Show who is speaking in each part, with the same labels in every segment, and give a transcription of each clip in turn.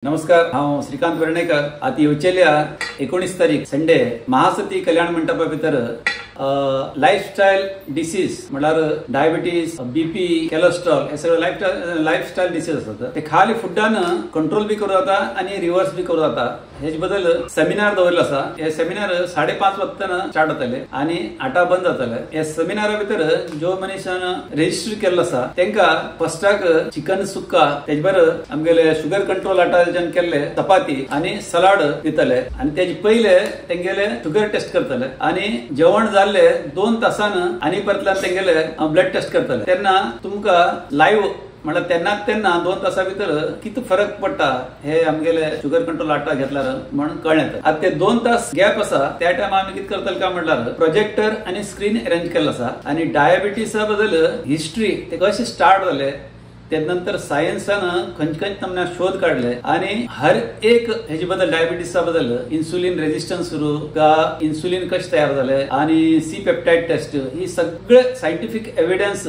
Speaker 1: नमस्कार, हांव श्रीकांत वर्णेकर. आता येवचेल्या 19 तारीख संडे महासती कल्याण मंडपा भितर लायफस्टायल डिसीज म्हळ्यार डायबिटीज, बीपी, कोलेस्ट्रॉल हे सगळे लायफस्टायल डिसीज असतात. ते खाली फुडान कंट्रोल बी करू जाता आणि रिवर्स बी करू जाता. हेच बद्दल सेमिनार दवरलो आसा. हे सेमिनार 5:30 वक्तान स्टार्ट जातले आणि 8 बंद जातले. हे सेमिनारा भितर जो मनशान रजिस्टर केल्लो आसा तेंका फस्टाक चिकन सुक्का, तेज बर आमगेले शुगर कंट्रोल आटाच्यान केल्ले चपाती आणि सलाड दितले आणि तेज पयले तेंगेले शुगर टेस्ट करतले आणि जेवण जाल्ले 2 तासान आणि परतल्यान तेंगेले ब्लड टेस्ट करतले. तेन्ना तुमका लाईव्ह म्हळ्यार तेन्ना 2 तासा भितर किती फरक पडटा हे आमगेले शुगर कंट्रोल आटा घेतल्यार म्हणून कळ्ळें. आता ते 2 तास गॅप आसा त्या टायमा आमी कितें करतले काय म्हटल्यार प्रोजेक्टर आणि स्क्रीन अरेंज केल्लो आसा आणि डायबिटीसा बद्दल हिस्ट्री ते कशें स्टार्ट जाले त्यानंतर सायन्सान खंयचे तमना शोध काढले आणि हर एक हेजे बद्दल डायबिटीसा बद्दल इन्सुलिन रेजिस्टन्स सुरू का इन्सुलिन कशें तयार जाले आणि सी पेप्टाइड टेस्ट ही सगळे सायंटिफिक एविडन्स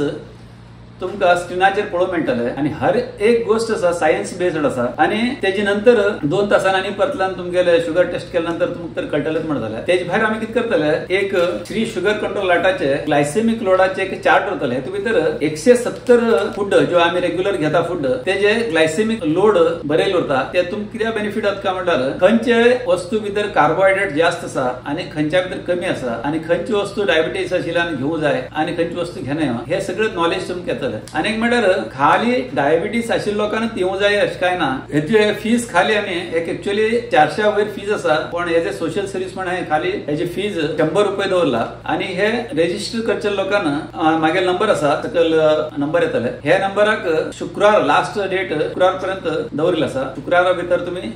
Speaker 1: तुमका स्क्रीनाचेर पळोवंक मेळटले आणि हर एक गोष्ट आसा सायन्स बेस्ड आसा आणि तेजे नंतर 2 तासान आणि परतल्यान तुमगेले शुगर टेस्ट केल्या नंतर तुमकां तर कळटलेच म्हणटले. तेजे भायर आमी कितें करतले, एक श्री शुगर कंट्रोल आटाचे ग्लायसेमिक लोडाचे एक चार्ट उरतले. हेतू भितर 170 फूड जो आमी रेग्युलर घेता फूड तेजे ग्लायसेमिक लोड बरयलो उरता. ते तुमकां कित्याक बेनिफिट जाता काय म्हटल्यार खंयचे वस्तू भितर कार्बोहायड्रेट जास्त आसा आणि खंयच्या भितर कमी आसा आणि खंयची वस्तू डायबिटीस आशिल्ल्यान घेवं जाय आणि खंयची वस्तू घेना हे सगळे नॉलेज तुमकां येतले. अनेक म्हटल्यार खाली डायबिटीस आशिल्ल्या लोकांना येवं जाय अशें काय ना. हेचे फीज खाली आमी एक एक्चुअली 400 वयर फीज आसा, पण हेजे सोशल सर्व्हिस म्हण हे खाली हेची फीज 100 रुपये दवरला आणि हे रेजिस्टर करचे लोकांना मागे नंबर आसा, सकल नंबर येतले. हे नंबराक शुक्रवार लास्ट डेट शुक्रवार पर्यंत दवरलेला आसा. शुक्रवारा भितर तुम्ही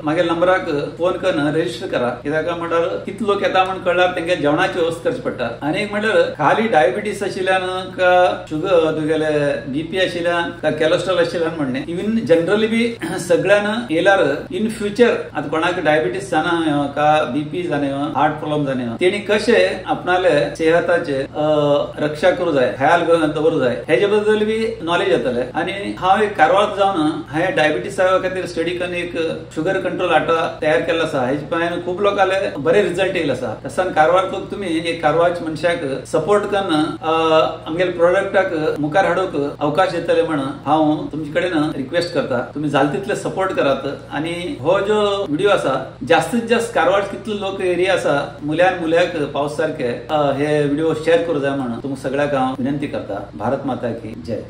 Speaker 1: मागे नंबराक फोन करून रजिस्टर करा. कित्याक म्हटल्यार कितले लोक येता म्हण कळल्यार तेंगे जेवणाची व्यवस्था करची पडटा. आणि एक म्हटल्यार खाली डायबिटीस आशिल्ल्यान का शुगर बीपी आशिल्ल्यान का कोलेस्ट्रॉल आशिल्ल्यान म्हणणे इवन जनरली बी सगळ्यांना येल्यार इन फ्युचर आता कोणाक डायबिटीस जाना का बीपी जाणे हार्ट प्रॉब्लेम जाणे तेणी कशे आपणाले सेहताचे रक्षा करू जाय, ख्याल दवरू जाय हेजे बद्दल बी नॉलेज येतले. आणि हांव एक कारवार जावन हांवें डायबिटीसा खातीर स्टडी करून एक शुगर कंट्रोल आटा तयार केल्लो आसा. हेजे पळयन खूब लोकांले बरे रिझल्ट येयले आसा. तसान कारवार तुम्ही एक कारवारच्या मनशाक सपोर्ट करून आमगेले प्रोडक्टाक मुखार हाडूंक अवकाश येतले म्हणून हांव तुमचे कडेन रिक्वेस्ट करता. तुम्ही जाल तितले सपोर्ट करात आणि हो जो व्हिडिओ आसा जास्तीत जास्त कारवार कितले लोक एरिया आसा मुल्याक पावस सारखे हे व्हिडिओ शेअर करू जाय म्हणून तुमकां सगळ्याक हांव विनंती करता. भारत माता की जय.